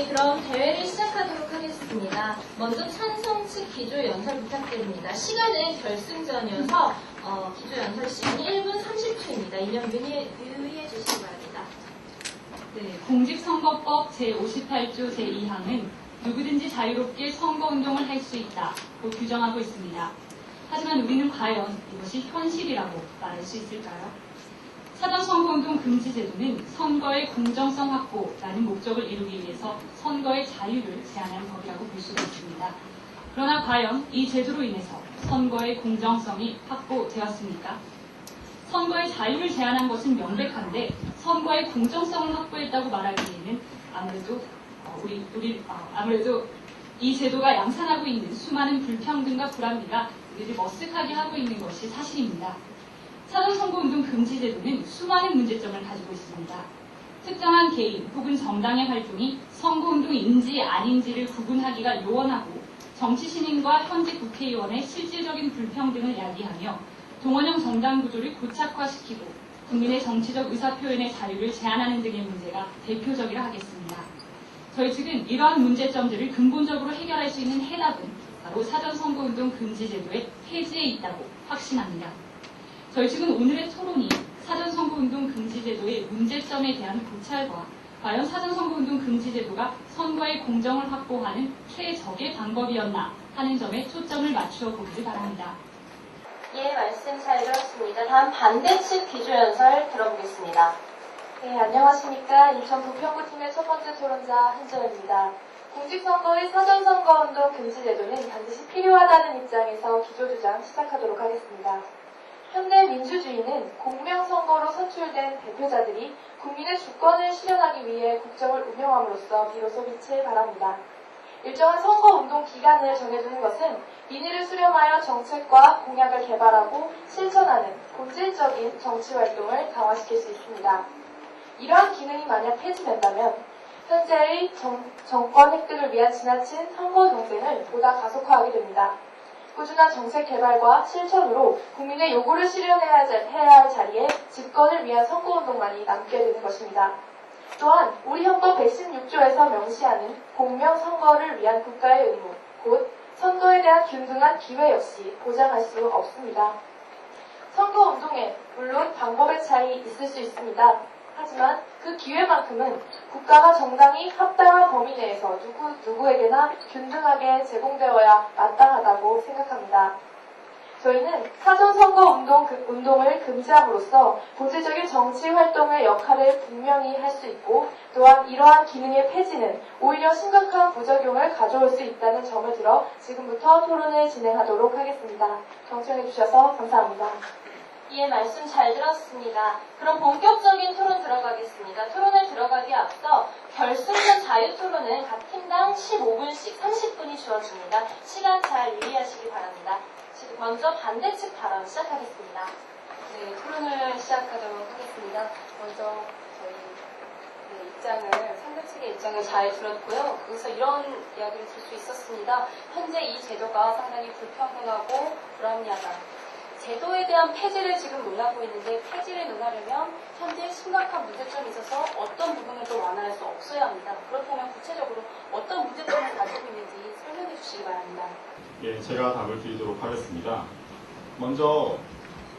네, 그럼 대회를 시작하도록 하겠습니다. 먼저 찬성 측 기조 연설 부탁드립니다. 시간은 결승전이어서 기조 연설 시간이 1분 30초입니다. 이념 유의해 주시기 바랍니다. 네, 공직선거법 제58조 제2항은 누구든지 자유롭게 선거운동을 할 수 있다고 규정하고 있습니다. 하지만 우리는 과연 이것이 현실이라고 말할 수 있을까요? 사전선거운동 금지제도는 선거의 공정성 확보라는 목적을 이루기 위해서 선거의 자유를 제한한 법이라고 볼 수가 있습니다. 그러나 과연 이 제도로 인해서 선거의 공정성이 확보되었습니까? 선거의 자유를 제한한 것은 명백한데 선거의 공정성을 확보했다고 말하기에는 아무래도 이 제도가 양산하고 있는 수많은 불평등과 불합리가 우리를 머쓱하게 하고 있는 것이 사실입니다. 사전선거운동 금지제도는 수많은 문제점을 가지고 있습니다. 특정한 개인 혹은 정당의 활동이 선거운동인지 아닌지를 구분하기가 요원하고 정치신인과 현직 국회의원의 실질적인 불평등을 야기하며 동원형 정당 구조를 고착화시키고 국민의 정치적 의사표현의 자유를 제한하는 등의 문제가 대표적이라 하겠습니다. 저희 측은 이러한 문제점들을 근본적으로 해결할 수 있는 해답은 바로 사전선거운동 금지제도의 폐지에 있다고 확신합니다. 저희 측은 오늘의 토론이 사전선거운동 금지제도의 문제점에 대한 고찰과 과연 사전선거운동 금지제도가 선거의 공정을 확보하는 최적의 방법이었나 하는 점에 초점을 맞추어 보기를 바랍니다. 예, 말씀 잘 들었습니다. 다음 반대측 기조연설 들어보겠습니다. 네, 안녕하십니까. 인천 부평구팀의 첫 번째 토론자 한지연입니다. 공직선거의 사전선거운동 금지제도는 반드시 필요하다는 입장에서 기조주장 시작하도록 하겠습니다. 현대 민주주의는 공명선거로 선출된 대표자들이 국민의 주권을 실현하기 위해 국정을 운영함으로써 비로소 빛을 발합니다. 일정한 선거운동 기간을 정해두는 것은 민의를 수렴하여 정책과 공약을 개발하고 실천하는 본질적인 정치활동을 강화시킬 수 있습니다. 이러한 기능이 만약 폐지된다면 현재의 정권 획득을 위한 지나친 선거 경쟁을 보다 가속화하게 됩니다. 꾸준한 정책 개발과 실천으로 국민의 요구를 실현해야 할 자리에 집권을 위한 선거운동만이 남게 되는 것입니다. 또한 우리 헌법 116조에서 명시하는 공명 선거를 위한 국가의 의무, 곧 선거에 대한 균등한 기회 역시 보장할 수 없습니다. 선거운동에 물론 방법의 차이 있을 수 있습니다. 하지만 그 기회만큼은 국가가 정당히 합당한 범위 내에서 누구에게나 균등하게 제공되어야 마땅하다고 생각합니다. 저희는 사전선거운동을 금지함으로써 본질적인 정치활동의 역할을 분명히 할 수 있고 또한 이러한 기능의 폐지는 오히려 심각한 부작용을 가져올 수 있다는 점을 들어 지금부터 토론을 진행하도록 하겠습니다. 경청해 주셔서 감사합니다. 예, 말씀 잘 들었습니다. 그럼 본격적인 토론 들어가겠습니다. 토론에 들어가기에 앞서 결승전 자유토론은 각 팀당 15분씩 30분이 주어집니다. 시간 잘 유의하시기 바랍니다. 지금 먼저 반대측 발언 시작하겠습니다. 네, 토론을 시작하도록 하겠습니다. 먼저 저희 상대측의 입장을 잘 들었고요. 거기서 이런 이야기를 들 수 있었습니다. 현재 이 제도가 상당히 불평등하고 불합리하다. 제도에 대한 폐지를 지금 논하고 있는데 폐지를 논하려면 현재 심각한 문제점이 있어서 어떤 부분을 또 완화할 수 없어야 합니다. 그렇다면 구체적으로 어떤 문제점을 가지고 있는지 설명해 주시기 바랍니다. 예, 제가 답을 드리도록 하겠습니다. 먼저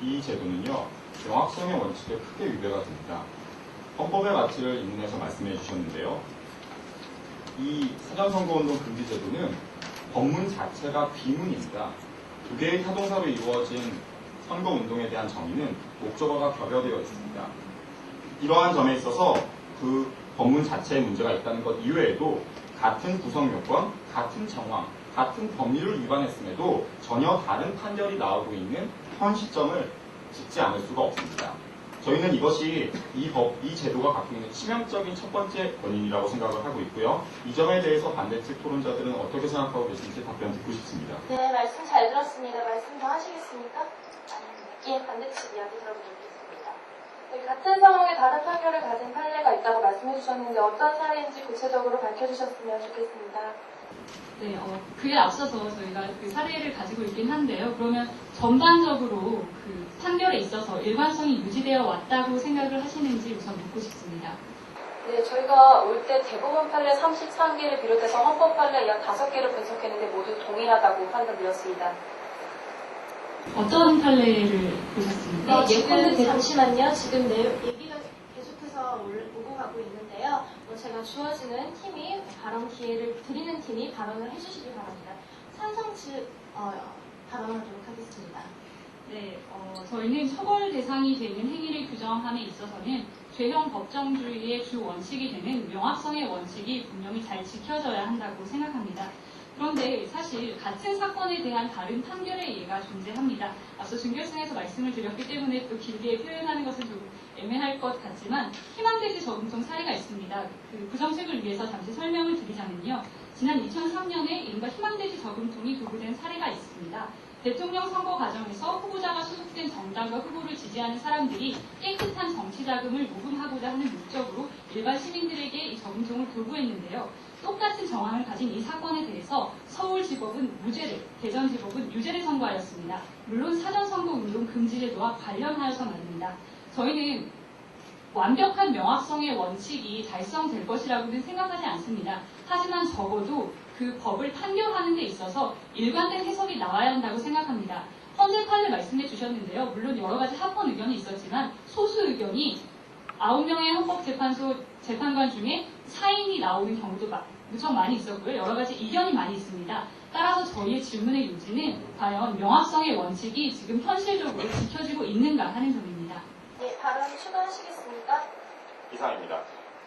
이 제도는요, 명확성의 원칙에 크게 위배가 됩니다. 헌법의 가치를 인문해서 말씀해 주셨는데요. 이 사전선거운동 금지제도는 법문 자체가 비문입니다. 두 개의 타동사로 이루어진 선거운동에 대한 정의는 목적어가 결여되어 있습니다. 이러한 점에 있어서 그 법문 자체에 문제가 있다는 것 이외에도 같은 구성 요건, 같은 정황, 같은 법률을 위반했음에도 전혀 다른 판결이 나오고 있는 현 시점을 짚지 않을 수가 없습니다. 저희는 이것이 이 제도가 갖고 있는 치명적인 첫 번째 원인이라고 생각을 하고 있고요. 이 점에 대해서 반대측 토론자들은 어떻게 생각하고 계신지 답변 듣고 싶습니다. 네, 말씀 잘 들었습니다. 말씀 더 하시겠습니까? 예, 반대측 이야기 들어보겠습니다. 네, 같은 상황에 다른 판결을 가진 판례가 있다고 말씀해 주셨는데 어떤 사례인지 구체적으로 밝혀주셨으면 좋겠습니다. 네, 그에 앞서서 저희가 그 사례를 가지고 있긴 한데요. 그러면 전반적으로 그 판결에 있어서 일관성이 유지되어 왔다고 생각을 하시는지 우선 묻고 싶습니다. 네, 저희가 올 때 대법원 판례 33개를 비롯해서 헌법 판례 약 5개를 분석했는데 모두 동일하다고 판단드렸습니다. 어떤 판례를 보셨습니까? 지금 잠시만요. 지금 얘기가 계속해서 오고 가고 있는데요. 제가 주어지는 팀이 발언 기회를 드리는 팀이 발언을 해주시기 바랍니다. 찬성 측 발언하도록 하겠습니다. 네, 저희는 처벌 대상이 되는 행위를 규정함에 있어서는 죄형 법정주의의 주 원칙이 되는 명확성의 원칙이 분명히 잘 지켜져야 한다고 생각합니다. 그런데 사실 같은 사건에 대한 다른 판결의 예가 존재합니다. 앞서 준결승에서 말씀을 드렸기 때문에 또 길게 표현하는 것은 좀 애매할 것 같지만 희망돼지 저금통 사례가 있습니다. 그 부정책을 위해서 잠시 설명을 드리자면요. 지난 2003년에 이른바 희망돼지 저금통이 도구된 사례가 있습니다. 대통령 선거 과정에서 후보자가 소속된 정당과 후보를 지지하는 사람들이 깨끗한 정치 자금을 모금하고자 하는 목적으로 일반 시민들에게 이 저금통을 도구했는데요. 똑같은 정황을 가진 이 사건에 대해서 서울지법은 무죄를, 대전지법은 유죄를 선고하였습니다. 물론 사전선거운동 금지제도와 관련하여서 말입니다. 저희는 완벽한 명확성의 원칙이 달성될 것이라고는 생각하지 않습니다. 하지만 적어도 그 법을 판결하는 데 있어서 일관된 해석이 나와야 한다고 생각합니다. 헌재 판례 말씀해 주셨는데요. 물론 여러 가지 합헌 의견이 있었지만 소수 의견이 9명의 헌법재판소 재판관 중에 사인이 나오는 경우도 무척 많이 있었고요. 여러 가지 이견이 많이 있습니다. 따라서 저희의 질문의 요지는 과연 명확성의 원칙이 지금 현실적으로 지켜지고 있는가 하는 점입니다. 네, 발언 추가하시겠습니까? 이상입니다.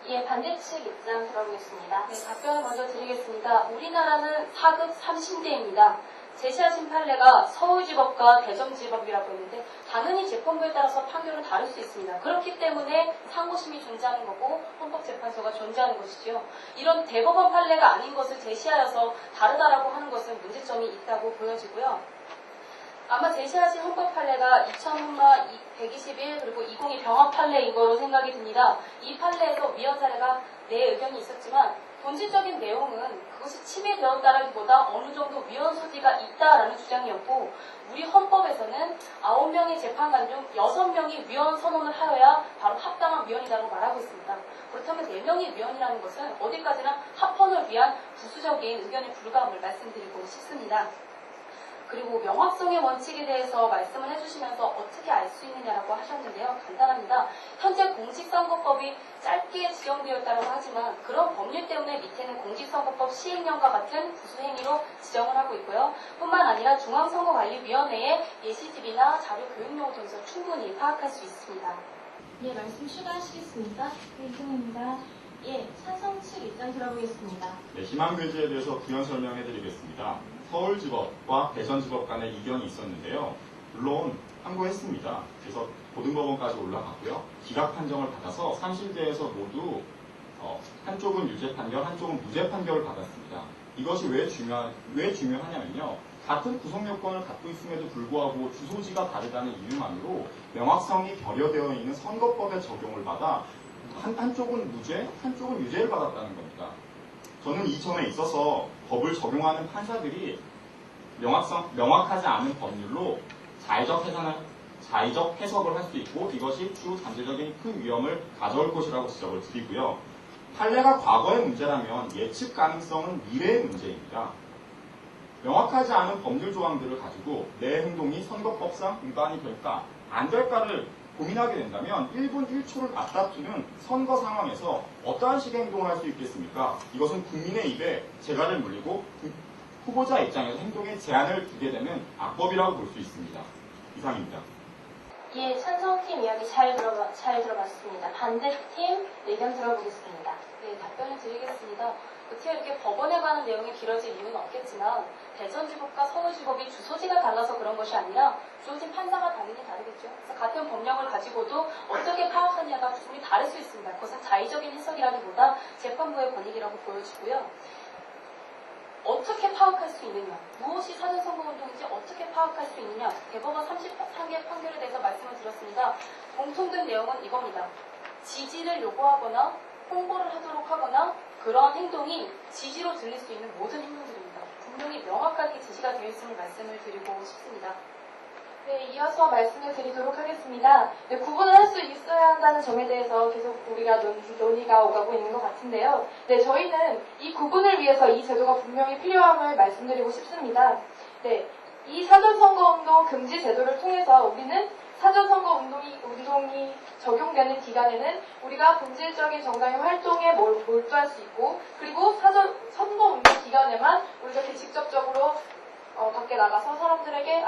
예, 반대측 입장 들어보겠습니다. 네, 답변을 먼저 드리겠습니다. 우리나라는 4급 3심제입니다. 제시하신 판례가 서울지법과 대전지법이라고 했는데 당연히 재판부에 따라서 판결은 다를 수 있습니다. 그렇기 때문에 상고심이 존재하는 거고 헌법재판소가 존재하는 것이지요. 이런 대법원 판례가 아닌 것을 제시하여서 다르다라고 하는 것은 문제점이 있다고 보여지고요. 아마 제시하신 헌법 판례가 2000마 121 그리고 2002 병합 판례인 거로 생각이 듭니다. 이 판례에서 위헌 사례가 내 의견이 있었지만 본질적인 내용은 그것이 침해되었다라기보다 어느 정도 위헌 소지가 있다라는 주장이었고 우리 헌법에서는 9명의 재판관 중 6명이 위헌 선언을 하여야 바로 합당한 위헌이라고 말하고 있습니다. 그렇다면 4명이 위헌이라는 것은 어디까지나 합헌을 위한 부수적인 의견에 불과함을 말씀드리고 싶습니다. 그리고 명확성의 원칙에 대해서 말씀을 해주시면서 어떻게 알 수 있느냐라고 하셨는데요. 간단합니다. 현재 공직선거법이 짧게 지정되었다고 하지만 그런 법률 때문에 밑에는 공직선거법 시행령과 같은 부수행위로 지정을 하고 있고요. 뿐만 아니라 중앙선거관리위원회의 예시집이나 자료 교육용을 통해서 충분히 파악할 수 있습니다. 예, 말씀 추가하시겠습니까? 네, 이상입니다. 예, 찬성 측 입장 들어보겠습니다. 네, 희망돼지에 대해서 부연 설명해 드리겠습니다. 서울지법과 대전지법 간에 이견이 있었는데요. 물론 항고했습니다. 그래서 고등법원까지 올라갔고요. 기각 판정을 받아서 3심대에서 모두 한쪽은 유죄 판결, 한쪽은 무죄 판결을 받았습니다. 이것이 왜 중요하냐면요. 같은 구성 요건을 갖고 있음에도 불구하고 주소지가 다르다는 이유만으로 명확성이 결여되어 있는 선거법의 적용을 받아 한쪽은 무죄, 한쪽은 유죄를 받았다는 겁니다. 저는 이 점에 있어서 법을 적용하는 판사들이 명확하지 않은 법률로 자의적 해석을 할 수 있고 이것이 추후 잠재적인 큰 위험을 가져올 것이라고 지적을 드리고요. 판례가 과거의 문제라면 예측 가능성은 미래의 문제입니다. 명확하지 않은 법률 조항들을 가지고 내 행동이 선거법상 위반이 될까 안 될까를 고민하게 된다면 1분 1초를 맞다투는 선거 상황에서 어떠한 식의 행동을 할 수 있겠습니까? 이것은 국민의 입에 재갈을 물리고 후보자 입장에서 행동에 제한을 두게 되는 악법이라고 볼 수 있습니다. 이상입니다. 예, 찬성팀 이야기 잘 들어봤습니다. 반대팀 의견 들어보겠습니다. 네, 답변을 드리겠습니다. 어떻게 이렇게 법원에 관한 내용이 길어질 이유는 없겠지만 대전지법과 서울지법이 주소지가 달라서 그런 것이 아니라 주어진 판사가 당연히 다르겠죠. 그래서 같은 법령을 가지고도 어떻게 파악하느냐가 충분히 다를 수 있습니다. 그것은 자의적인 해석이라기보다 재판부의 권익이라고 보여지고요. 어떻게 파악할 수 있느냐, 무엇이 사전선거운동인지 어떻게 파악할 수 있느냐, 대법원 33개 판결에 대해서 말씀을 드렸습니다. 공통된 내용은 이겁니다. 지지를 요구하거나 홍보를 하도록 하거나 그러한 행동이 지지로 들릴 수 있는 모든 행동들입니다. 분명히 명확하게 지시가 되어 있음을 말씀을 드리고 싶습니다. 네, 이어서 말씀을 드리도록 하겠습니다. 네, 구분을 할 수 있어야 한다는 점에 대해서 계속 우리가 논의가 오가고 있는 것 같은데요. 네, 저희는 이 구분을 위해서 이 제도가 분명히 필요함을 말씀드리고 싶습니다. 네, 이 사전선거운동 금지 제도를 통해서 우리는 사전선거 운동이 적용되는 기간에는 우리가 본질적인 정당의 활동에 몰두할 수 있고, 그리고 선거운동 기간에만 우리가 이렇게 직접적으로 밖에 나가서 사람들에게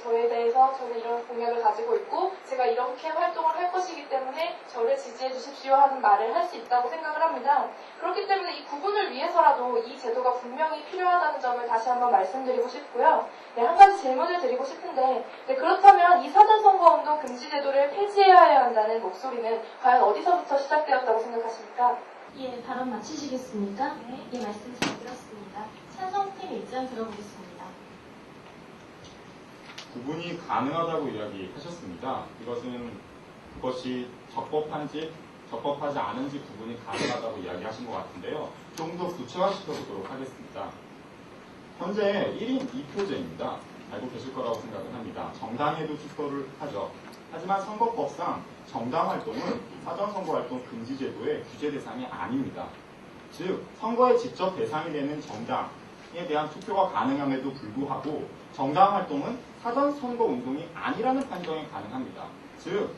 저에 대해서 저는 이런 공약을 가지고 있고 제가 이렇게 활동을 할 것이기 때문에 저를 지지해 주십시오 하는 말을 할 수 있다고 생각을 합니다. 그렇기 때문에 이 구분을 위해서라도 이 제도가 분명히 필요하다는 점을 다시 한번 말씀드리고 싶고요. 네, 한 가지 질문을 드리고 싶은데 네, 그렇다면 이 사전선거운동 금지 제도를 폐지해야 한다는 목소리는 과연 어디서부터 시작되었다고 생각하십니까? 예, 발언 마치시겠습니까? 네. 예, 말씀 잘 들었습니다. 찬성팀 입장 들어보겠습니다. 구분이 가능하다고 이야기하셨습니다. 그것이 적법하지 않은지 구분이 가능하다고 이야기하신 것 같은데요. 좀 더 구체화시켜 보도록 하겠습니다. 현재 1인 2표제입니다. 알고 계실 거라고 생각을 합니다. 정당에도 투표를 하죠. 하지만 선거법상 정당 활동은 사전선거활동 금지제도의 규제 대상이 아닙니다. 즉, 선거의 직접 대상이 되는 정당에 대한 투표가 가능함에도 불구하고 정당 활동은 사전선거 운동이 아니라는 판정이 가능합니다. 즉,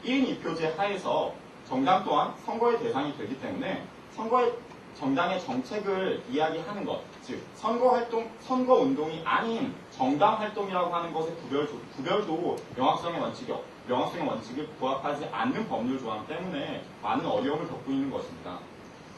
1인 2표제 하에서 정당 또한 선거의 대상이 되기 때문에 정당의 정책을 이야기하는 것, 즉 선거 운동이 아닌 정당 활동이라고 하는 것의 구별도 명확성의 원칙을 부합하지 않는 법률 조항 때문에 많은 어려움을 겪고 있는 것입니다.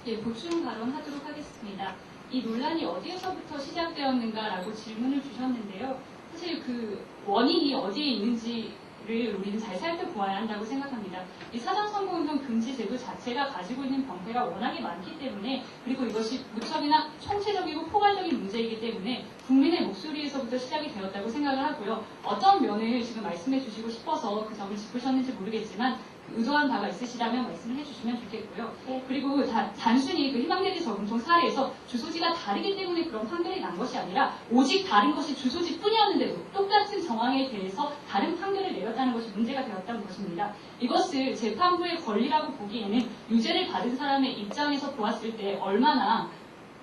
예, 보충 발언하도록 하겠습니다. 이 논란이 어디에서부터 시작되었는가라고 질문을 주셨는데요. 사실 그 원인이 어디에 있는지를 우리는 잘 살펴보아야 한다고 생각합니다. 이 사전선거운동 금지 제도 자체가 가지고 있는 병폐가 워낙에 많기 때문에, 그리고 이것이 무척이나 총체적이고 포괄적인 문제이기 때문에 국민의 목소리에서부터 시작이 되었다고 생각을 하고요. 어떤 면을 지금 말씀해 주시고 싶어서 그 점을 짚으셨는지 모르겠지만 의도한 바가 있으시다면 말씀을 해주시면 좋겠고요. 네. 그리고 단순히 그 희망대리 저금통 사례에서 주소지가 다르기 때문에 그런 판결이 난 것이 아니라 오직 다른 것이 주소지뿐이었는데도 똑같은 정황에 대해서 다른 판결을 내렸다는 것이 문제가 되었다는 것입니다. 이것을 재판부의 권리라고 보기에는 유죄를 받은 사람의 입장에서 보았을 때 얼마나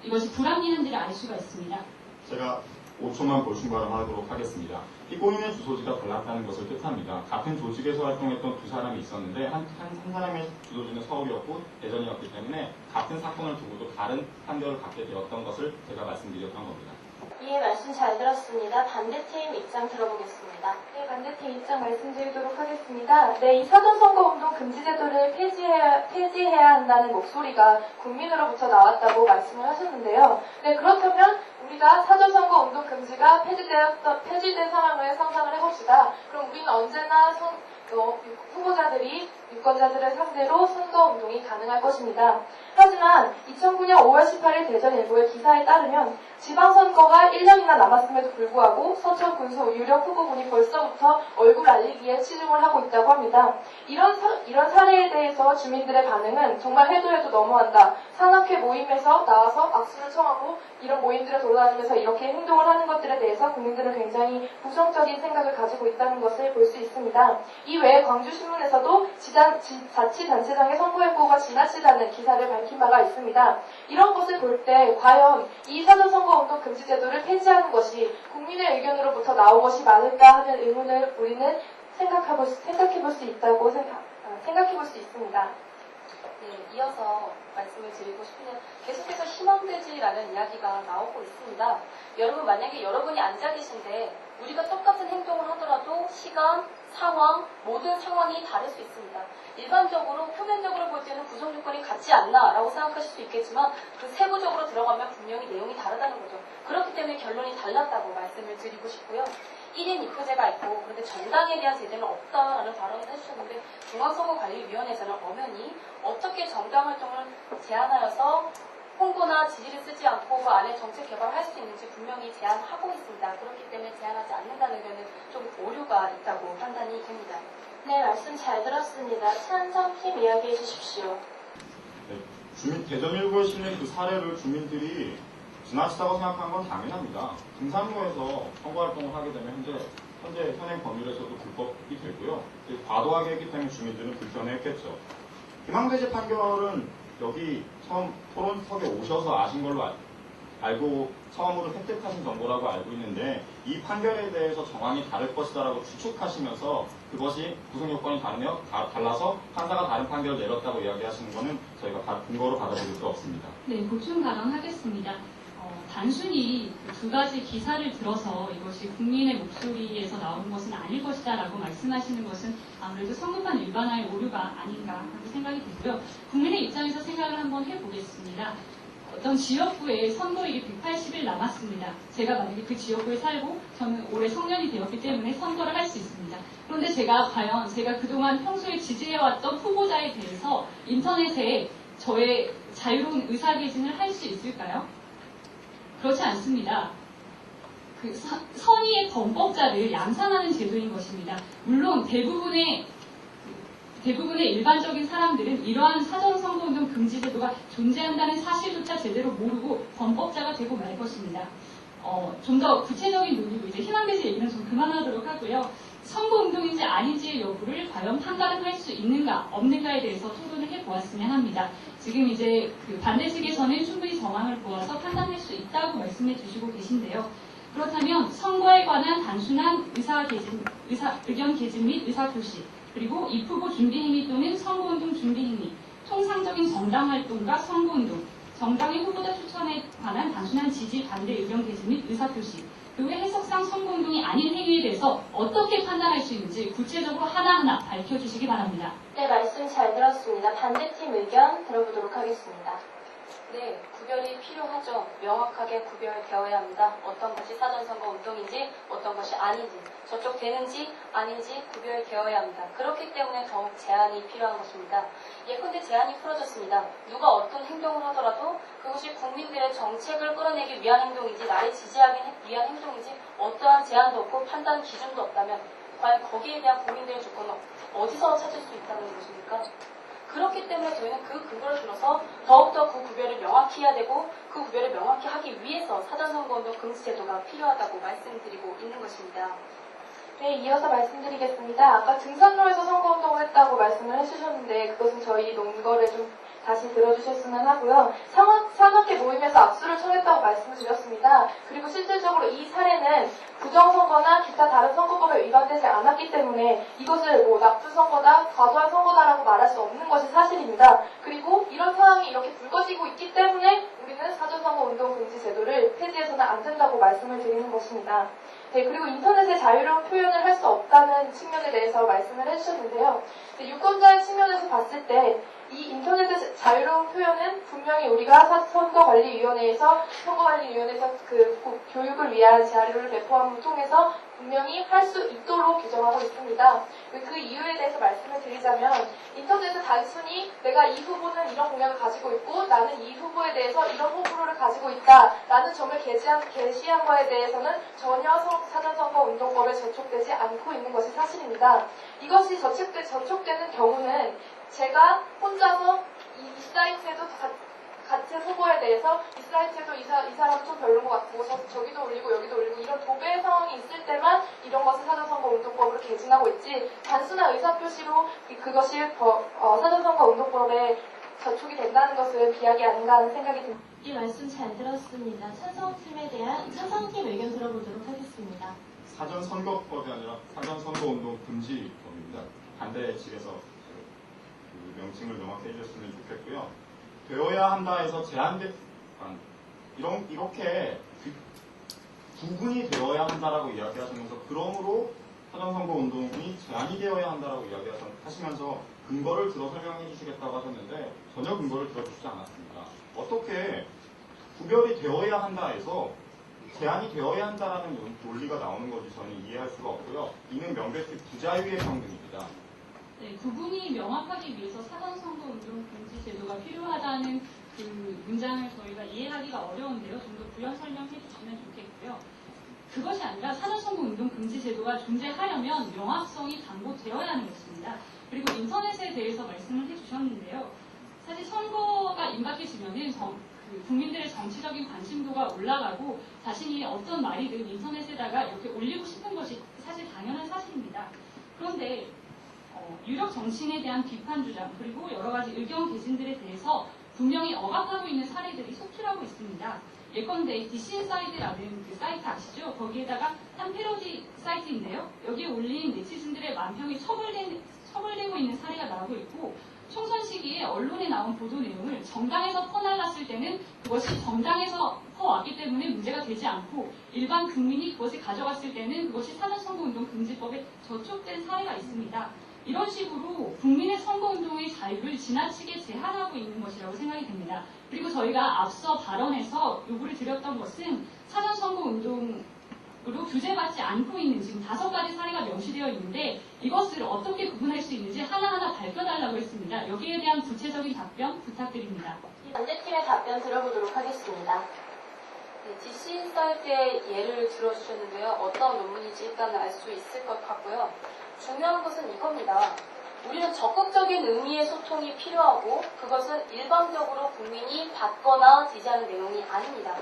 이것이 불합리한지를 알 수가 있습니다. 제가 5초만 보충 발언하도록 하겠습니다. 피고인의 주소지가 달랐다는 것을 뜻합니다. 같은 조직에서 활동했던 두 사람이 있었는데 한 사람의 주소지는 서울이었고 대전이었기 때문에 같은 사건을 두고도 다른 판결을 갖게 되었던 것을 제가 말씀드렸던 겁니다. 예, 말씀 잘 들었습니다. 반대팀 입장 들어보겠습니다. 네, 반대팀 입장 말씀드리도록 하겠습니다. 네, 이 사전선거운동 금지제도를 폐지해야 한다는 목소리가 국민으로부터 나왔다고 말씀을 하셨는데요. 네, 그렇다면 우리가 사전선거운동 금지가 폐지된 상황을 상상을 해봅시다. 그럼 우리는 언제나 후보자들이 유권자들을 상대로 선거운동이 가능할 것입니다. 하지만 2009년 5월 18일 대전일보의 기사에 따르면 지방선거가 1년이나 남았음에도 불구하고 서천 군수 유력 후보군이 벌써부터 얼굴 알리기에 치중을 하고 있다고 합니다. 이런 사례에 대해서 주민들의 반응은 정말 해도 너무한다. 산악회 모임에서 나와서 악수를 청하고 이런 모임들에 돌아다니면서 이렇게 행동을 하는 것들에 대해서 국민들은 굉장히 부정적인 생각을 가지고 있다는 것을 볼 수 있습니다. 이 외에 광주신문에서도 자치단체장의 선거행보가 지나치다는 기사를 밝힌 바가 있습니다. 이런 것을 볼 때 과연 이 사전선거운동 금지제도를 폐지하는 것이 국민의 의견으로부터 나온 것이 맞을까 하는 의문을 우리는 생각해볼 수 있다고 생각해볼 수 있습니다. 네, 이어서 말씀을 드리고 싶은데 계속해서 희망돼지라는 이야기가 나오고 있습니다. 여러분, 만약에 여러분이 앉아 계신데 우리가 똑같은 행동을 하더라도 시간, 상황, 모든 상황이 다를 수 있습니다. 일반적으로 표면적으로 볼 때는 구성 조건이 같지 않나라고 생각하실 수 있겠지만 그 세부적으로 들어가면 분명히 내용이 다르다는 거죠. 그렇기 때문에 결론이 달랐다고 말씀을 드리고 싶고요. 1인 2표제가 있고 그런데 정당에 대한 제재는 없다라는 발언을 해주셨는데 중앙선거관리위원회에서는 엄연히 어떻게 정당 활동을 제한하여서 홍보나 지지를 쓰지 않고 그 안에 정책 개발을 할 수 있는지 분명히 제한하고 있습니다. 그렇기 때문에 제한하지 않는다는 것은 좀 오류가 있다고 판단이 됩니다. 네, 말씀 잘 들었습니다. 찬성팀 이야기해 주십시오. 네, 대전일보에 실린 그 사례를 주민들이 지나치다고 생각하는 건 당연합니다. 등산로에서 선거활동을 하게 되면 현재 현재 현행 법률에서도 불법이 되고요. 과도하게 했기 때문에 주민들은 불편했겠죠. 희망배제 판결은 여기 처음 토론석에 오셔서 아신 걸로 알고 처음으로 획득하신 정보라고 알고 있는데 이 판결에 대해서 정황이 다를 것이다라고 추측하시면서 그것이 구성 요건이 달라서 판사가 다른 판결을 내렸다고 이야기하시는 것은 저희가 근거로 받아들일 수 없습니다. 네, 보충 발언하겠습니다. 단순히 두 가지 기사를 들어서 이것이 국민의 목소리에서 나온 것은 아닐 것이다 라고 말씀하시는 것은 아무래도 성급한 일반화의 오류가 아닌가 하는 생각이 들고요. 국민의 입장에서 생각을 한번 해보겠습니다. 어떤 지역구에 선거일이 180일 남았습니다. 제가 만약에 그 지역구에 살고 저는 올해 성년이 되었기 때문에 선거를 할 수 있습니다. 그런데 과연 제가 그동안 평소에 지지해왔던 후보자에 대해서 인터넷에 저의 자유로운 의사개진을 할 수 있을까요? 그렇지 않습니다. 선의의 범법자를 양산하는 제도인 것입니다. 물론 대부분의 일반적인 사람들은 이러한 사전선거운동 금지 제도가 존재한다는 사실조차 제대로 모르고 범법자가 되고 말 것입니다. 좀 더 구체적인 논의로 이제 희망배제 얘기는 좀 그만하도록 하고요. 선거운동인지 아닌지의 여부를 과연 판단을 할 수 있는가 없는가에 대해서 토론을 해보았으면 합니다. 지금 이제 반대 측에서는 충분히 정황을 보아서 판단할 수 있다고 말씀해 주시고 계신데요. 그렇다면 선거에 관한 단순한 의견 개진 및 의사표시, 그리고 입후보 준비행위 또는 선거운동 준비행위, 통상적인 정당활동과 선거운동, 정당의 후보자 추천에 관한 단순한 지지, 반대 의견 개진 및 의사표시, 그 외 해석상 선거운동이 아닌 행위에 대해서 어떻게 판단할 수 있는지 구체적으로 하나하나 밝혀주시기 바랍니다. 네, 말씀 잘 들었습니다. 반대팀 의견 들어보도록 하겠습니다. 네, 구별이 필요하죠. 명확하게 구별되어야 합니다. 어떤 것이 사전선거 운동인지 어떤 것이 아닌지, 저쪽 되는지 아닌지 구별되어야 합니다. 그렇기 때문에 더욱 제한이 필요한 것입니다. 예컨대 제한이 풀어졌습니다. 누가 어떤 행동을 하더라도 그것이 국민들의 정책을 끌어내기 위한 행동인지 나를 지지하기 위한 행동인지 어떠한 제한도 없고 판단 기준도 없다면 과연 거기에 대한 국민들의 조건은 어디서 찾을 수 있다는 것입니까? 그렇기 때문에 저희는 그 근거를 들어서 더욱더 그 구별을 명확히 해야 되고 그 구별을 명확히 하기 위해서 사전선거운동 금지 제도가 필요하다고 말씀드리고 있는 것입니다. 네, 이어서 말씀드리겠습니다. 아까 등산로에서 선거운동을 했다고 말씀을 해주셨는데 그것은 저희 논거를 좀 다시 들어주셨으면 하고요. 산악회 모임에서 압수를 청했다고 말씀을 드렸습니다. 그리고 실질적으로 이 사례는 부정선거나 기타 다른 선거법에 위반되지 않았기 때문에 이것을 나쁜 선거다, 과도한 선거다라고 말할 수 없는 것이 사실입니다. 그리고 이런 상황이 이렇게 불거지고 있기 때문에 우리는 사전선거운동 금지 제도를 폐지해서는 안 된다고 말씀을 드리는 것입니다. 네, 그리고 인터넷에 자유로운 표현을 할 수 없다는 측면에 대해서 말씀을 해주셨는데요. 유권자의 측면에서 봤을 때 이 인터넷의 자유로운 표현은 분명히 우리가 선거관리위원회에서 그 교육을 위한 자료를 배포함을 통해서 분명히 할 수 있도록 규정하고 있습니다. 그 이유에 대해서 말씀을 드리자면 인터넷은 단순히 내가 이 후보는 이런 공약을 가지고 있고 나는 이 후보에 대해서 이런 호불호를 가지고 있다라는 점을 게시한 거에 대해서는 전혀 사전선거운동법에 저촉되지 않고 있는 것이 사실입니다. 이것이 저촉되는 경우는 제가 혼자서 이 사이트에도 같은 후보에 대해서 이 사이트에도 이 사람 좀 별로인 것 같고 저기도 올리고 여기도 올리고 이런 도배 상황이 있을 때만 이런 것을 사전선거운동법으로 개진하고 있지 단순한 의사표시로 그것이 사전선거운동법에 저촉이 된다는 것은 비약이 아닌가 하는 생각이 듭니다. 이 말씀 잘 들었습니다. 찬성팀 의견 들어보도록 하겠습니다. 사전선거법이 아니라 사전선거운동 금지법입니다. 반대 측에서 그 명칭을 명확히 해주셨으면 좋겠고요. 되어야 한다 해서 이렇게 구분이 되어야 한다라고 이야기하시면서 그러므로 사전선거운동이 제한이 되어야 한다라고 이야기하시면서 근거를 들어 설명해 주시겠다고 하셨는데 전혀 근거를 들어주시지 않았습니다. 어떻게 구별이 되어야 한다 해서 제한이 되어야 한다라는 논리가 나오는 것이 저는 이해할 수가 없고요. 이는 명백히 부자유의 평등입니다. 네, 구분이 명확하기 위해서 사전선거운동 금지 제도가 필요하다는 그 문장을 저희가 이해하기가 어려운데요. 좀 더 부연 설명해 주시면 좋겠고요. 그것이 아니라 사전선거운동 금지 제도가 존재하려면 명확성이 담보되어야 하는 것입니다. 그리고 인터넷에 대해서 말씀을 해주셨는데요. 사실 선거가 임박해지면은 국민들의 정치적인 관심도가 올라가고 자신이 어떤 말이든 인터넷에다가 이렇게 올리고 싶은 것이 사실 당연한 사실입니다. 그런데 유력 정치인에 대한 비판 주장 그리고 여러 가지 의견 개진들에 대해서 분명히 억압하고 있는 사례들이 속출하고 있습니다. 예컨대 DC인사이드라는 그 사이트 아시죠? 거기에다가 한 패러디 사이트인데요. 여기에 올린 네티즌들의 만평이 처벌되고 있는 사례가 나오고 있고 총선 시기에 언론에 나온 보도 내용을 정당에서 퍼날랐을 때는 그것이 정당에서 퍼왔기 때문에 문제가 되지 않고 일반 국민이 그것을 가져갔을 때는 그것이 사전선거운동 금지법에 저촉된 사례가 있습니다. 이런 식으로 국민의 선거운동의 자유를 지나치게 제한하고 있는 것이라고 생각이 됩니다. 그리고 저희가 앞서 발언에서 요구를 드렸던 것은 사전선거운동으로 규제받지 않고 있는 지금 5가지 사례가 명시되어 있는데 이것을 어떻게 구분할 수 있는지 하나하나 밝혀달라고 했습니다. 여기에 대한 구체적인 답변 부탁드립니다. 반대팀의 답변 들어보도록 하겠습니다. 네, DC인사이트의 예를 들어주셨는데요. 어떤 논문인지 일단 알 수 있을 것 같고요. 중요한 것은 이겁니다. 우리는 적극적인 의미의 소통이 필요하고 그것은 일방적으로 국민이 받거나 지지하는 내용이 아닙니다.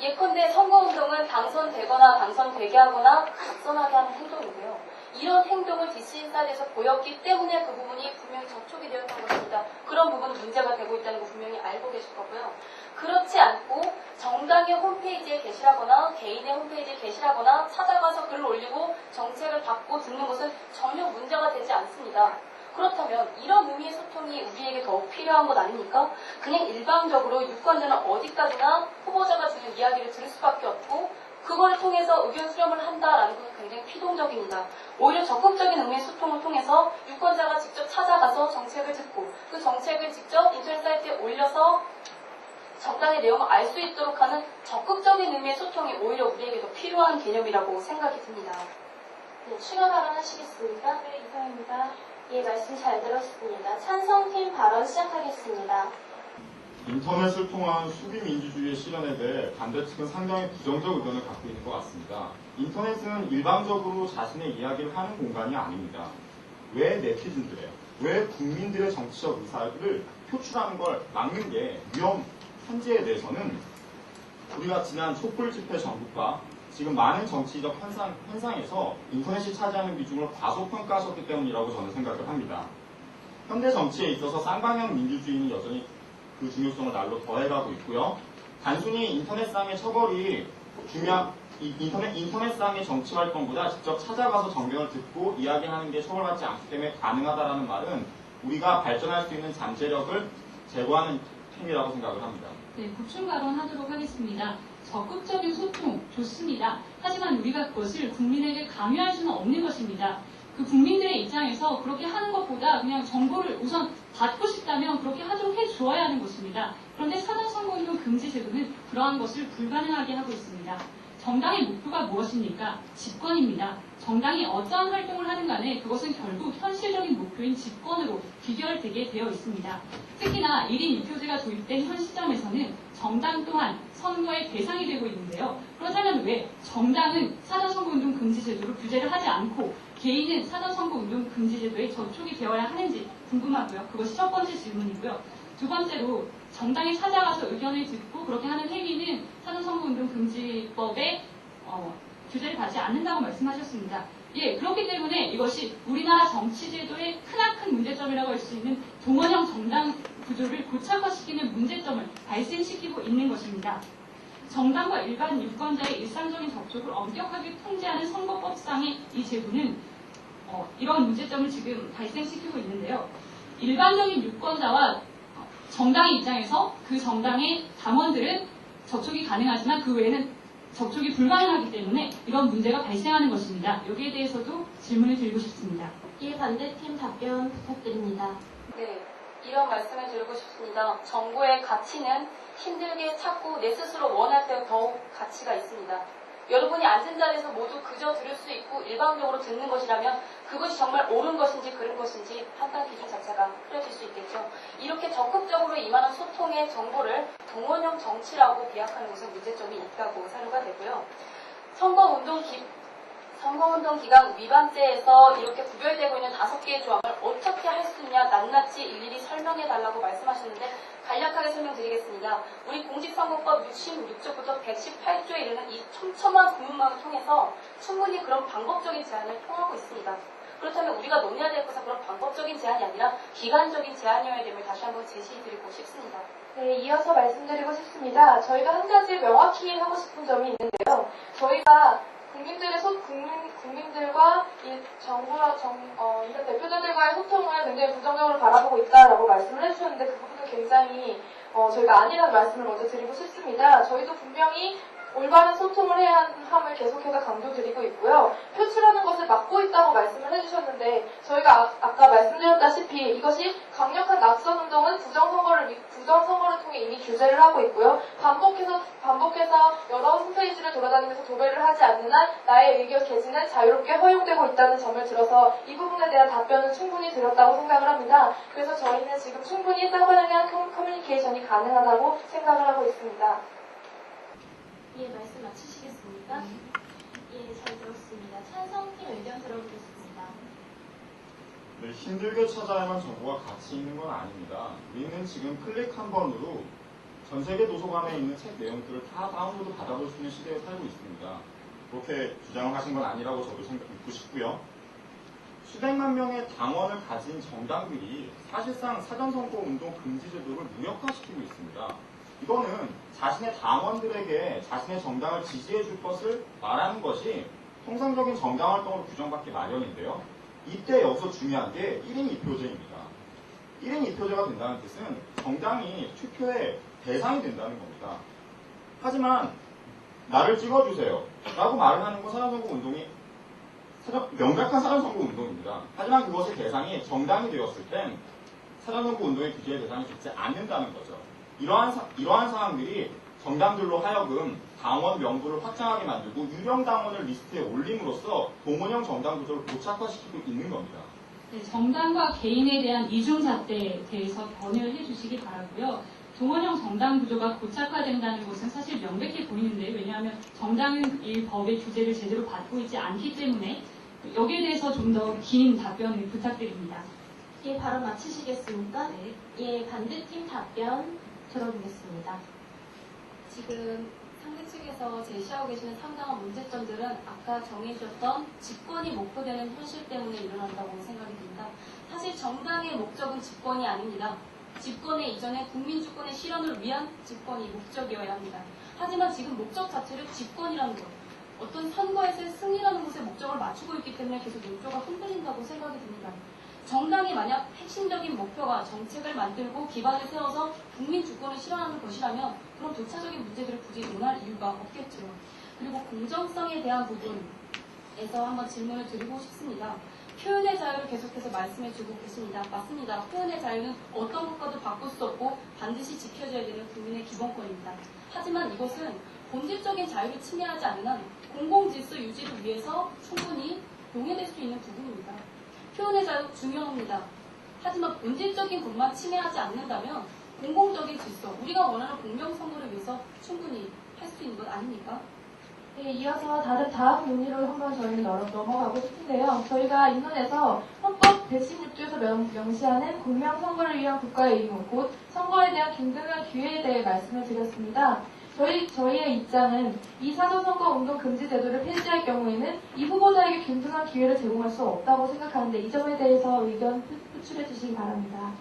예컨대 선거운동은 당선되거나 당선되게 하거나 각선하게 하는 행동인데요. 이런 행동을 DC인사이트에서 보였기 때문에 그 부분이 분명히 저촉이 되었던 것입니다. 그런 부분은 문제가 되고 있다는 거 분명히 알고 계실 거고요. 그렇지 않고 정당의 홈페이지에 게시하거나 개인의 홈페이지에 게시하거나 찾아가서 글을 올리고 정책을 받고 듣는 것은 전혀 문제가 되지 않습니다. 그렇다면 이런 의미의 소통이 우리에게 더욱 필요한 것 아닙니까? 그냥 일방적으로 유권자는 어디까지나 후보자가 주는 이야기를 들을 수밖에 없고 그걸 통해서 의견 수렴을 한다라는 것은 굉장히 피동적입니다. 오히려 적극적인 의미의 소통을 통해서 유권자가 직접 찾아가서 정책을 듣고 그 정책을 직접 인터넷 사이트에 올려서 정당의 내용을 알 수 있도록 하는 적극적인 의미의 소통이 오히려 우리에게 더 필요한 개념이라고 생각이 듭니다. 네, 추가 발언하시겠습니까? 네, 이상입니다. 예, 말씀 잘 들었습니다. 찬성팀 발언 시작하겠습니다. 인터넷을 통한 수비 민주주의의 실현에 대해 반대측은 상당히 부정적 의견을 갖고 있는 것 같습니다. 인터넷은 일방적으로 자신의 이야기를 하는 공간이 아닙니다. 왜 네티즌들의, 왜 국민들의 정치적 의사를 표출하는 걸 막는 게 현재에 대해서는 우리가 지난 촛불 집회 전국과 지금 많은 정치적 현상에서 인터넷이 차지하는 비중을 과소평가하셨기 때문이라고 저는 생각을 합니다. 현대 정치에 있어서 쌍방향 민주주의는 여전히 그 중요성을 날로 더해가고 있고요. 단순히 인터넷상의 처벌이 인터넷상의 정치 활동보다 직접 찾아가서 정견을 듣고 이야기하는 게 처벌받지 않기 때문에 가능하다라는 말은 우리가 발전할 수 있는 잠재력을 제거하는 힘이라고 생각을 합니다. 네, 보충 발언하도록 하겠습니다. 적극적인 소통 좋습니다. 하지만 우리가 그것을 국민에게 강요할 수는 없는 것입니다. 그 국민들의 입장에서 그렇게 하는 것보다 그냥 정보를 우선 받고 싶다면 그렇게 하도록 해주어야 하는 것입니다. 그런데 사전선거운동 금지 제도는 그러한 것을 불가능하게 하고 있습니다. 정당의 목표가 무엇입니까? 집권입니다. 정당이 어떠한 활동을 하든 간에 그것은 결국 현실적인 목표인 집권으로 귀결되게 되어 있습니다. 특히나 1인 1표제가 도입된 현 시점에서는 정당 또한 선거의 대상이 되고 있는데요. 그렇다면 왜 정당은 사전선거운동 금지 제도로 규제를 하지 않고 개인은 사전선거운동 금지 제도에 저촉이 되어야 하는지 궁금하고요. 그것이 첫 번째 질문이고요. 두 번째로 정당에 찾아가서 의견을 듣고 그렇게 하는 행위는 사전선거운동 금지법에 규제를 받지 않는다고 말씀하셨습니다. 예, 그렇기 때문에 이것이 우리나라 정치제도의 크나큰 문제점이라고 할 수 있는 동원형 정당 구조를 고착화시키는 문제점을 발생시키고 있는 것입니다. 정당과 일반 유권자의 일상적인 접촉을 엄격하게 통제하는 선거법상의 이 제도는 이런 문제점을 지금 발생시키고 있는데요. 일반적인 유권자와 정당의 입장에서 그 정당의 당원들은 접촉이 가능하지만 그 외에는 접촉이 불가능하기 때문에 이런 문제가 발생하는 것입니다. 여기에 대해서도 질문을 드리고 싶습니다. 이 반대팀 답변 부탁드립니다. 네, 이런 말씀을 드리고 싶습니다. 정보의 가치는 힘들게 찾고 내 스스로 원할 때 더욱 가치가 있습니다. 여러분이 앉은 자리에서 모두 그저 들을 수 있고 일방적으로 듣는 것이라면 그것이 정말 옳은 것인지 그른 것인지 판단 기준 자체가 흐려질 수 있겠죠. 이렇게 적극적으로 임하는 소통의 정보를 동원형 정치라고 비약하는 것은 문제점이 있다고 사료가 되고요. 선거운동 기간 위반죄에서 이렇게 구별되고 있는 5개의 조항을 어떻게 할 수 있냐 낱낱이 일일이 설명해달라고 말씀하시는데 간략하게 간단하게 설명드리겠습니다. 우리 공직선거법 66조부터 118조에 이르는 이 촘촘한 구문망을 통해서 충분히 그런 방법적인 제한을 통하고 있습니다. 그렇다면 우리가 논의해야 될 것은 그런 방법적인 제한이 아니라 기간적인 제한이어야 됨을 다시 한번 제시해드리고 싶습니다. 네, 이어서 말씀드리고 싶습니다. 저희가 한 가지 명확히 하고 싶은 점이 있는데요. 저희가 국민들과 이 정부와 이런 대표자들과의 소통을 굉장히 부정적으로 바라보고 있다라고 말씀을 해주셨는데 그 부분은 굉장히 저희가 아니라는 말씀을 먼저 드리고 싶습니다. 저희도 분명히 올바른 소통을 해야 함을 계속해서 강조드리고 있고요. 표출하는 것을 막고 있다고 말씀을 해주셨는데 저희가 아까 말씀드렸다시피 이것이 강력한 낙선 운동은 부정선거를 통해 이미 규제를 하고 있고요. 반복해서 여러 홈페이지를 돌아다니면서 도배를 하지 않는 한 나의 의견 개진은 자유롭게 허용되고 있다는 점을 들어서 이 부분에 대한 답변은 충분히 드렸다고 생각을 합니다. 그래서 저희는 지금 충분히 쌍방향 커뮤니케이션이 가능하다고 생각을 하고 있습니다. 예, 말씀 마치시겠습니까? 예, 잘 들었습니다. 찬성팀 의견 들어보겠습니다. 네, 힘들게 찾아야만 정보가 가치 있는 건 아닙니다. 우리는 지금 클릭 한 번으로 전 세계 도서관에 있는 책 내용들을 다 다운로드 받아볼 수 있는 시대에 살고 있습니다. 그렇게 주장을 하신 건 아니라고 저도 믿고 싶고요. 수백만 명의 당원을 가진 정당들이 사실상 사전선거 운동 금지 제도를 무력화시키고 있습니다. 이거는 자신의 당원들에게 자신의 정당을 지지해 줄 것을 말하는 것이 통상적인 정당 활동으로 규정받기 마련인데요. 이때 여기서 중요한 게 1인 2표제입니다. 1인 2표제가 된다는 뜻은 정당이 투표의 대상이 된다는 겁니다. 하지만 나를 찍어주세요 라고 말을 하는 건 사전선거 운동이 명백한 사전선거 운동입니다. 하지만 그것의 대상이 정당이 되었을 땐 사전선거 운동의 규제의 대상이 되지 않는다는 거죠. 이러한 사항들이 정당들로 하여금 당원 명부를 확장하게 만들고 유령 당원을 리스트에 올림으로써 동원형 정당 구조를 고착화시키고 있는 겁니다. 네, 정당과 개인에 대한 이중잣대에 대해서 견해를 해주시기 바라고요. 동원형 정당 구조가 고착화된다는 것은 사실 명백해 보이는데 왜냐하면 정당은 이 법의 규제를 제대로 받고 있지 않기 때문에 여기에 대해서 좀 더 긴 답변을 부탁드립니다. 예, 발언 마치시겠습니까? 네. 예, 반대팀 답변 들어보겠습니다. 지금 상대 측에서 제시하고 계시는 상당한 문제점들은 아까 정해주셨던 집권이 목표되는 현실 때문에 일어난다고 생각이 듭니다. 사실 정당의 목적은 집권이 아닙니다. 집권의 이전에 국민 주권의 실현을 위한 집권이 목적이어야 합니다. 하지만 지금 목적 자체를 집권이라는 것, 어떤 선거에서의 승리라는 것에 목적을 맞추고 있기 때문에 계속 논조가 흔들린다고 생각이 듭니다. 정당이 만약 핵심적인 목표가 정책을 만들고 기반을 세워서 국민 주권을 실현하는 것이라면 그럼 도차적인 문제들을 굳이 논할 이유가 없겠죠. 그리고 공정성에 대한 부분에서 한번 질문을 드리고 싶습니다. 표현의 자유를 계속해서 말씀해주고 계십니다. 맞습니다. 표현의 자유는 어떤 것과도 바꿀 수 없고 반드시 지켜져야 되는 국민의 기본권입니다. 하지만 이것은 본질적인 자유를 침해하지 않는 한 공공질서 유지를 위해서 충분히 용해될 수 있는 부분입니다. 표현의 자유 중요합니다. 하지만 본질적인 것만 침해하지 않는다면 공공적인 질서, 우리가 원하는 공명선거를 위해서 충분히 할 수 있는 것 아닙니까? 네, 이어서 다음 논의로 한번 저희는 넘어가고 싶은데요. 저희가 인론에서 헌법 116조에서 명시하는 공명선거를 위한 국가의 의무, 곧 선거에 대한 균등한 기회에 대해 말씀을 드렸습니다. 저희의 입장은 이 사전선거 운동 금지 제도를 폐지할 경우에는 이 후보자에게 균등한 기회를 제공할 수 없다고 생각하는데 이 점에 대해서 의견 표출해 주시기 바랍니다.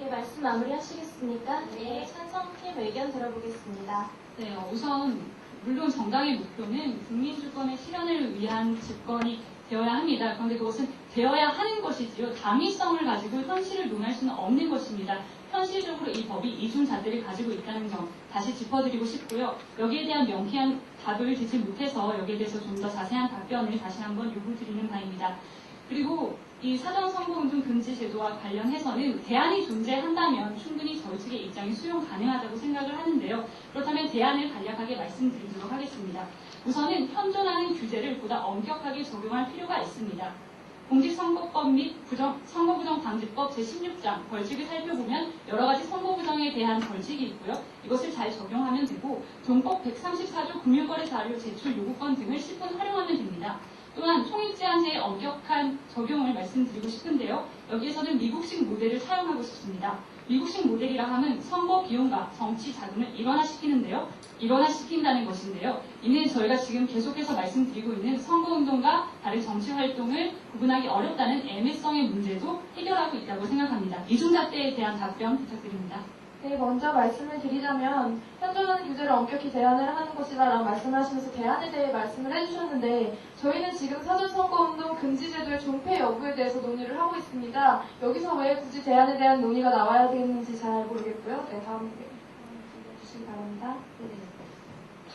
예, 말씀 마무리하시겠습니까? 네, 찬성팀 의견 들어보겠습니다. 네, 우선 물론 정당의 목표는 국민 주권의 실현을 위한 집권이 되어야 합니다. 그런데 그것은 되어야 하는 것이지요. 당위성을 가지고 현실을 논할 수는 없는 것입니다. 현실적으로 이 법이 이중잣대를 가지고 있다는 점 다시 짚어드리고 싶고요. 여기에 대한 명쾌한 답을 듣지 못해서 여기에 대해서 좀 더 자세한 답변을 다시 한번 요구드리는 바입니다. 그리고 이 사전선거운동 금지 제도와 관련해서는 대안이 존재한다면 충분히 저희 측의 입장이 수용 가능하다고 생각을 하는데요. 그렇다면 대안을 간략하게 말씀드리도록 하겠습니다. 우선은 현존하는 규제를 보다 엄격하게 적용할 필요가 있습니다. 공직선거법 및 선거부정방지법 제16장 벌칙을 살펴보면 여러 가지 선거부정에 대한 벌칙이 있고요. 이것을 잘 적용하면 되고 종법 134조 금융거래 자료 제출 요구권 등을 10분 활용하면 됩니다. 또한 총익제한제의 엄격한 적용을 말씀드리고 싶은데요. 여기에서는 미국식 모델을 사용하고 싶습니다. 미국식 모델이라 하면 선거 비용과 정치 자금을 일원화시키는데요. 일원화시킨다는 것인데요. 이는 저희가 지금 계속해서 말씀드리고 있는 선거운동과 다른 정치 활동을 구분하기 어렵다는 애매성의 문제도 해결하고 있다고 생각합니다. 이중잣대에 대한 답변 부탁드립니다. 네, 먼저 말씀을 드리자면 현존하는 규제를 엄격히 제한을 하는 것이다라고 말씀하시면서 대안에 대해 말씀을 해주셨는데 저희는 지금 사전선거운동 금지제도의 존폐 여부에 대해서 논의를 하고 있습니다. 여기서 왜 굳이 대안에 대한 논의가 나와야 되는지 잘 모르겠고요. 네, 다음 주시기 바랍니다.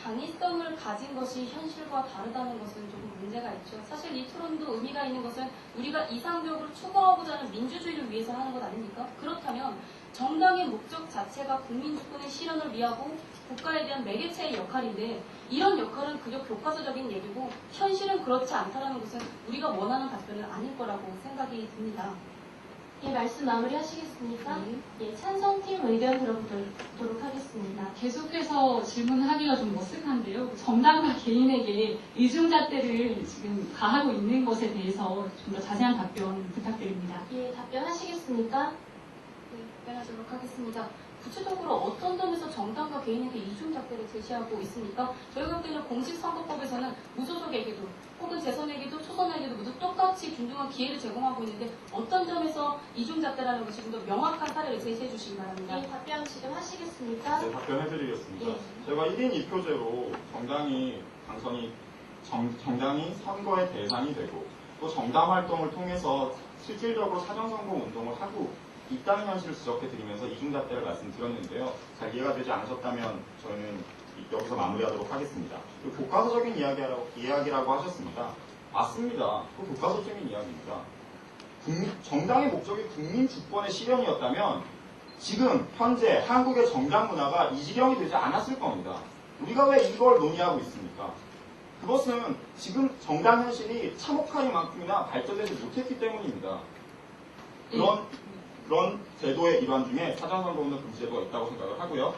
당위성을 가진 것이 현실과 다르다는 것은 조금 문제가 있죠. 사실 이 토론도 의미가 있는 것은 우리가 이상적으로 추구하고자 하는 민주주의를 위해서 하는 것 아닙니까? 그렇다면 정당의 목적 자체가 국민주권의 실현을 위하고 국가에 대한 매개체의 역할인데 이런 역할은 그저 교과서적인 얘기고 현실은 그렇지 않다는 것은 우리가 원하는 답변은 아닐 거라고 생각이 듭니다. 예, 말씀 마무리하시겠습니까? 예, 찬성팀 의견 들어보도록 하겠습니다. 계속해서 질문하기가 좀 머쓱한데요. 정당과 개인에게 이중잣대를 지금 가하고 있는 것에 대해서 좀 더 자세한 답변 부탁드립니다. 예, 답변하시겠습니까? 네, 답변하도록 하겠습니다. 구체적으로 어떤 점에서 정당과 개인에게 이중잣대를 제시하고 있습니까? 저희가 볼 때는 공직선거법에서는 무소속에게도 혹은 재선에게도 초선에게도 모두 똑같이 균등한 기회를 제공하고 있는데 어떤 점에서 이중잣대라는 것이 좀 더 명확한 사례를 제시해 주시기 바랍니다. 예, 답변 지금 하시겠습니까? 네, 답변해드리겠습니다. 예. 제가 1인 2표제로 정당이 선거의 대상이 되고 또 정당 활동을 통해서 실질적으로 사전선거 운동을 하고 있다는 현실을 지적해드리면서 이중잣대를 말씀드렸는데요. 잘 이해가 되지 않으셨다면 저희는 여기서 마무리하도록 하겠습니다. 교과서적인 이야기라고 하셨습니다. 맞습니다. 그 교과서적인 이야기입니다. 정당의 목적이 국민 주권의 실현이었다면 지금 현재 한국의 정당 문화가 이 지경이 되지 않았을 겁니다. 우리가 왜 이걸 논의하고 있습니까? 그것은 지금 정당 현실이 참혹하리만큼이나 발전되지 못했기 때문입니다. 그런 제도의 일환 중에 사전선거운동 금지제도가 있다고 생각을 하고요.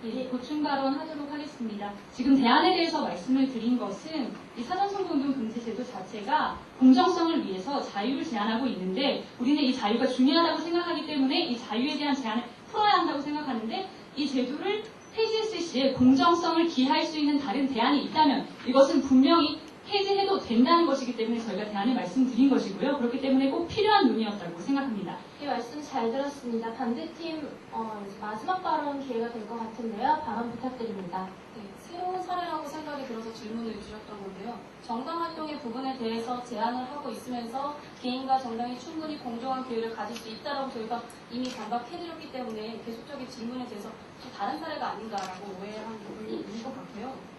예, 보충 발언하도록 하겠습니다. 지금 대안에 대해서 말씀을 드린 것은 이 사전선거운동 금지제도 자체가 공정성을 위해서 자유를 제한하고 있는데 우리는 이 자유가 중요하다고 생각하기 때문에 이 자유에 대한 제한을 풀어야 한다고 생각하는데 이 제도를 폐지했을 시에 공정성을 기할 수 있는 다른 대안이 있다면 이것은 분명히 폐지해도 된다는 것이기 때문에 저희가 대안을 말씀드린 것이고요. 그렇기 때문에 꼭 필요한 논의였다고 생각합니다. 이 말씀 잘 들었습니다. 반대팀 이제 마지막 발언 기회가 될 것 같은데요. 발언 부탁드립니다. 네, 새로운 사례라고 생각이 들어서 질문을 주셨던 건데요. 정당 활동의 부분에 대해서 제안을 하고 있으면서 개인과 정당이 충분히 공정한 기회를 가질 수 있다라고 저희가 이미 반박해드렸기 때문에 계속적인 질문에 대해서 또 다른 사례가 아닌가라고 오해한 부분이 있는 것 같고요.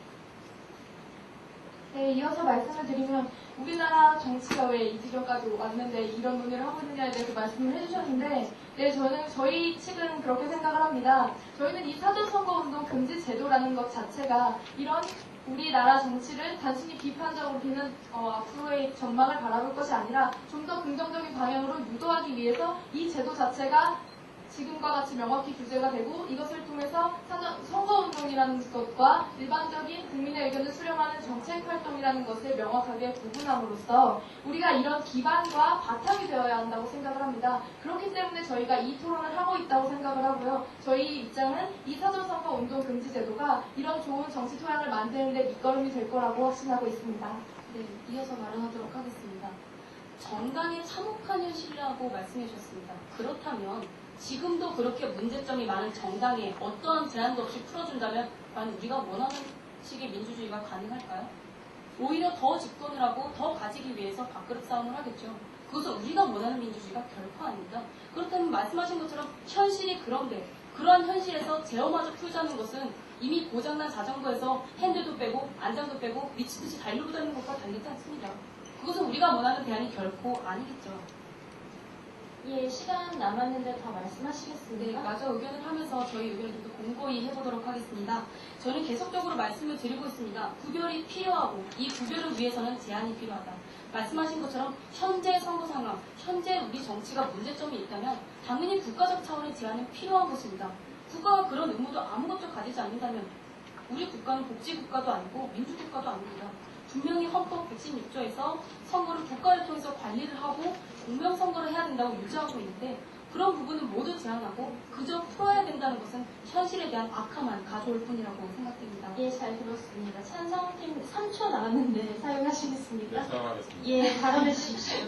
네, 이어서 말씀을 드리면 우리나라 정치가 왜 이 지경까지 왔는데 이런 논의를 하고 있느냐에 대해서 말씀을 해주셨는데 네, 저희 측은 그렇게 생각을 합니다. 저희는 이 사전선거운동 금지 제도라는 것 자체가 이런 우리나라 정치를 단순히 비판적으로 비는 앞으로의 전망을 바라볼 것이 아니라 좀 더 긍정적인 방향으로 유도하기 위해서 이 제도 자체가 지금과 같이 명확히 규제가 되고 이것을 통해서 선거운동이라는 것과 일반적인 국민의 의견을 수렴하는 정책 활동이라는 것을 명확하게 구분함으로써 우리가 이런 기반과 바탕이 되어야 한다고 생각을 합니다. 그렇기 때문에 저희가 이 토론을 하고 있다고 생각을 하고요. 저희 입장은 이 사전선거운동 금지 제도가 이런 좋은 정치 토양을 만드는 데 밑거름이 될 거라고 확신하고 있습니다. 네, 이어서 발언하도록 하겠습니다. 정당의 참혹한 현실이라고 말씀해 주셨습니다. 그렇다면 지금도 그렇게 문제점이 많은 정당에 어떠한 제한도 없이 풀어준다면 과연 우리가 원하는 식의 민주주의가 가능할까요? 오히려 더 집권을 하고 더 가지기 위해서 밥그릇 싸움을 하겠죠. 그것은 우리가 원하는 민주주의가 결코 아닙니다. 그렇다면 말씀하신 것처럼 현실이 그런데 그러한 현실에서 제어마저 풀자는 것은 이미 고장난 자전거에서 핸들도 빼고 안장도 빼고 미치듯이 달리고 다니는 것과 다르지 않습니다. 그것은 우리가 원하는 대안이 결코 아니겠죠. 예, 시간 남았는데 더 네, 말씀하시겠습니까? 마저 의견을 하면서 저희 의견을 좀 더 공고히 해보도록 하겠습니다. 저는 계속적으로 말씀을 드리고 있습니다. 구별이 필요하고 이 구별을 위해서는 제한이 필요하다. 말씀하신 것처럼 현재 선거 상황, 현재 우리 정치가 문제점이 있다면 당연히 국가적 차원의 제한은 필요한 것입니다. 국가가 그런 의무도 아무것도 가지지 않는다면 우리 국가는 복지국가도 아니고 민주국가도 아닙니다. 분명히 헌법 116조에서 선거를 국가를 통해서 관리를 하고 공명선거를 해야 된다고 유지하고 있는데 그런 부분은 모두 제한하고 그저 풀어야 된다는 것은 현실에 대한 악화만 가져올 뿐이라고 생각됩니다. 예, 잘 들었습니다. 찬성팀 3초 남았는데 사용하시겠습니까? 네, 사용하겠습니다. 예, 발언해 주십시오.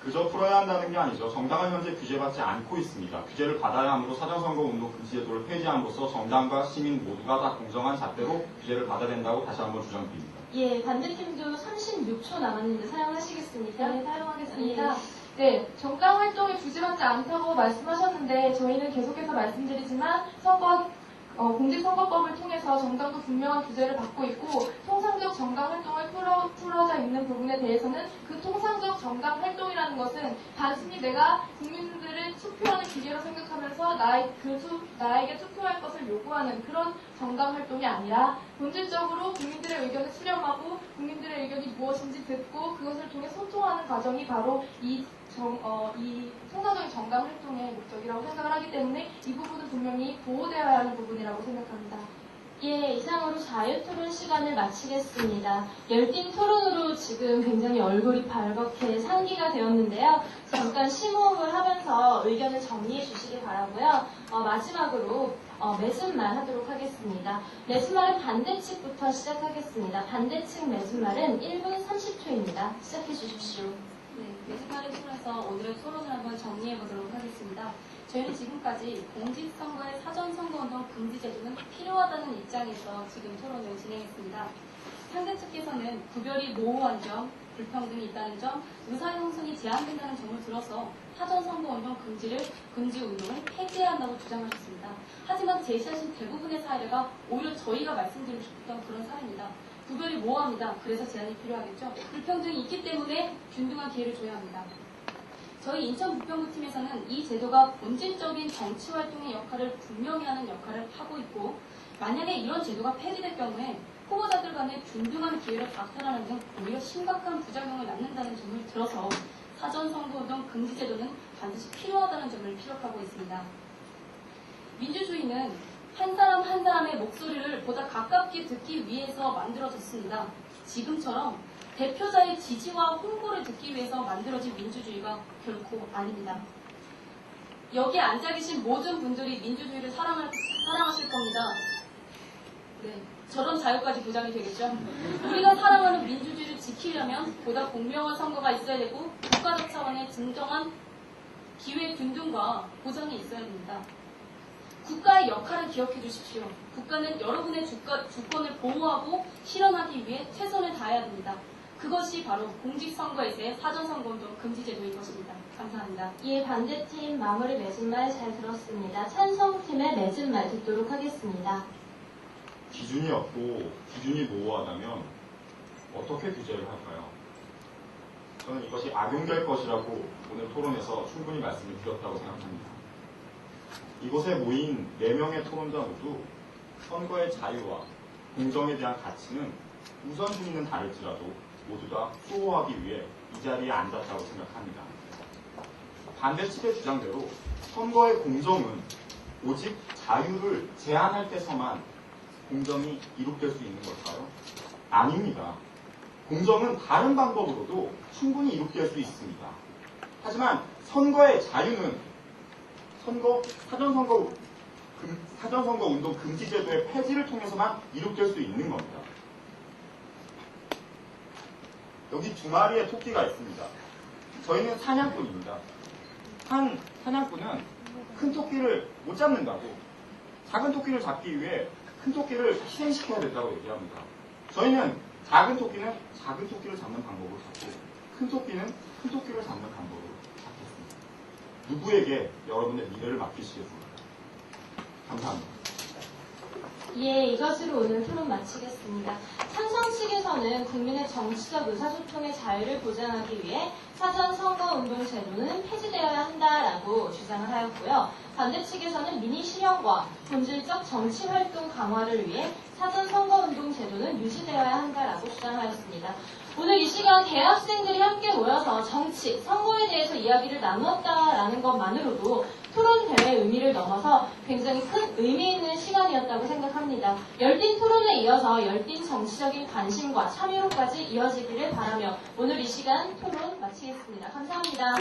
그저 풀어야 한다는 게 아니죠. 정당은 현재 규제받지 않고 있습니다. 규제를 받아야 함으로 사전선거운동 금지제도를 폐지함으로써 정당과 시민 모두가 다 공정한 잣대로 규제를 받아야 된다고 다시 한번 주장드립니다. 예, 반대팀도 36초 남았는데 사용하시겠습니까? 네, 사용하겠습니다. 예. 네, 정당 활동이 규제받지 않다고 말씀하셨는데 저희는 계속해서 말씀드리지만 공직선거법을 통해서 정당도 분명한 규제를 받고 있고 통상적 정당 활동을 풀어져 있는 부분에 대해서는 그 통상적 정당 활동이라는 것은 단순히 내가 국민들을 투표하는 기계로 생각하면서 나에게 투표할 것을 요구하는 그런 정당 활동이 아니라 본질적으로 국민들의 의견을 수렴하고 국민들의 의견이 무엇인지 듣고 그것을 통해 소통하는 과정이 바로 이 통상적인 정당 활동의 목적이라고 생각을 하기 때문에 이 부분은 분명히 보호되어야 하는 부분이라고 생각합니다. 예, 이상으로 자유토론 시간을 마치겠습니다. 열띤 토론으로 지금 굉장히 얼굴이 발갛게 상기가 되었는데요. 잠깐 심호흡을 하면서 의견을 정리해 주시기 바라고요. 마지막으로 매진말 하도록 하겠습니다. 매진말은 반대측부터 시작하겠습니다. 반대측 매진말은 1분 30초입니다. 시작해 주십시오. 네, 매진말을 통해서 오늘의 토론을 한번 정리해 보도록 하겠습니다. 저희는 지금까지 공직선거의 사전선거운동 금지제도는 필요하다는 입장에서 지금 토론을 진행했습니다. 상대 측에서는 구별이 모호한 점, 불평등이 있다는 점, 의사형성이 제한된다는 점을 들어서 사전선거운동 금지운동을 폐지해야 한다고 주장하셨습니다. 하지만 제시하신 대부분의 사례가 오히려 저희가 말씀드리고 싶었던 그런 사례입니다. 구별이 모호합니다. 그래서 제한이 필요하겠죠. 불평등이 있기 때문에 균등한 기회를 줘야 합니다. 저희 인천부평구팀에서는 이 제도가 본질적인 정치활동의 역할을 분명히 하는 역할을 하고 있고 만약에 이런 제도가 폐지될 경우에 후보자들 간의 균등한 기회를 박탈하는 등 오히려 심각한 부작용을 낳는다는 점을 들어서 사전선거운동 금지제도는 반드시 필요하다는 점을 피력하고 있습니다. 민주주의는 한 사람 한 사람의 목소리를 보다 가깝게 듣기 위해서 만들어졌습니다. 지금처럼 대표자의 지지와 홍보를 듣기 위해서 만들어진 민주주의가 결코 아닙니다. 여기 앉아 계신 모든 분들이 민주주의를 사랑하실 겁니다. 네, 저런 자유까지 보장이 되겠죠. 우리가 사랑하는 민주주의를 지키려면 보다 공명한 선거가 있어야 되고 국가적 차원의 진정한 기회 균등과 보장이 있어야 됩니다. 국가의 역할을 기억해 주십시오. 국가는 여러분의 주권을 보호하고 실현하기 위해 최선을 다해야 됩니다. 그것이 바로 공직선거에서의 사전선거운동 금지제도인 것입니다. 감사합니다. 예, 반대팀 마무리 매진말 잘 들었습니다. 찬성팀의 매진말 듣도록 하겠습니다. 기준이 없고 기준이 모호하다면 어떻게 규제를 할까요? 저는 이것이 악용될 것이라고 오늘 토론에서 충분히 말씀을 드렸다고 생각합니다. 이곳에 모인 4명의 토론자 모두 선거의 자유와 공정에 대한 가치는 우선순위는 다를지라도 모두 다 수호하기 위해 이 자리에 앉았다고 생각합니다. 반대 측의 주장대로 선거의 공정은 오직 자유를 제한할 때서만 공정이 이룩될 수 있는 걸까요? 아닙니다. 공정은 다른 방법으로도 충분히 이룩될 수 있습니다. 하지만 선거의 자유는 사전선거 운동 금지제도의 폐지를 통해서만 이룩될 수 있는 겁니다. 여기 2마리의 토끼가 있습니다. 저희는 사냥꾼입니다. 한 사냥꾼은 큰 토끼를 못 잡는다고 작은 토끼를 잡기 위해 큰 토끼를 희생시켜야 된다고 얘기합니다. 저희는 작은 토끼는 작은 토끼를 잡는 방법을 잡고 큰 토끼는 큰 토끼를 잡는 방법을 잡겠습니다. 누구에게 여러분의 미래를 맡기시겠습니까? 감사합니다. 예, 이것으로 오늘 토론 마치겠습니다. 찬성 측에서는 국민의 정치적 의사소통의 자유를 보장하기 위해 사전선거운동 제도는 폐지되어야 한다라고 주장을 하였고요. 반대 측에서는 민의 실현과 본질적 정치활동 강화를 위해 사전선거운동 제도는 유지되어야 한다라고 주장하였습니다. 오늘 이 시간 대학생들이 함께 모여서 정치, 선거에 대해서 이야기를 나누었다라는 것만으로도 토론 대회의 의미를 넘어서 굉장히 큰 의미 있는 시간이었다고 생각합니다. 열띤 토론에 이어서 열띤 정치적인 관심과 참여로까지 이어지기를 바라며 오늘 이 시간 토론 마치겠습니다. 감사합니다.